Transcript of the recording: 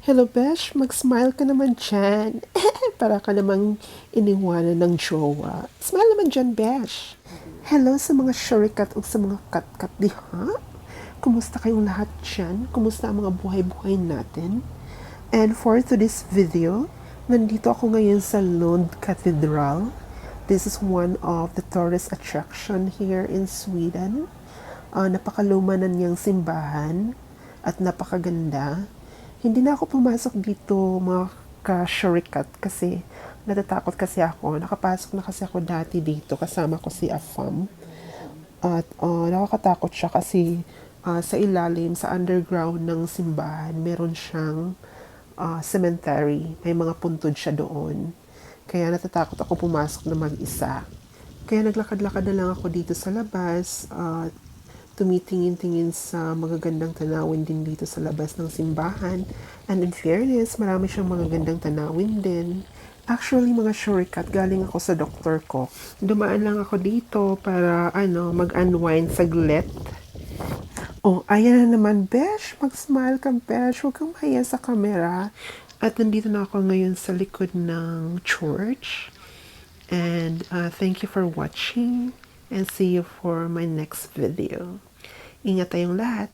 Hello, Besh. Mag-smile ka naman dyan. Para ka namang iniwanan ng jowa. Smile naman dyan, Besh. Hello sa mga shurikat o sa mga kat-kat diha. Kumusta kayong lahat dyan? Kumusta ang mga buhay-buhay natin? And for today's video, nandito ako ngayon sa Lund Cathedral. This is one of the tourist attraction here in Sweden. Napakaluma na niyang simbahan at napakaganda. Hindi na ako pumasok dito mga ka-shurikat kasi natatakot kasi ako. Nakapasok na kasi ako dati dito kasama ko si Afam. At nakakatakot siya kasi sa ilalim, sa underground ng simbahan, meron siyang cemetery. May mga puntod siya doon. Kaya natatakot ako pumasok na mag-isa. Kaya naglakad-lakad na lang ako dito sa labas at tumitingin-tingin sa magagandang tanawin din dito sa labas ng simbahan. And in fairness, marami siyang magagandang tanawin din. Actually, mga shortcut, galing ako sa doktor ko. Dumaan lang ako dito para mag-unwind saglit. Oh, ayan na naman, Besh. Mag-smile ka, Besh. Huwag kang mahiya sa camera. At nandito na ako ngayon sa likod ng church. And thank you for watching. And see you for my next video. Ingat tayong lahat.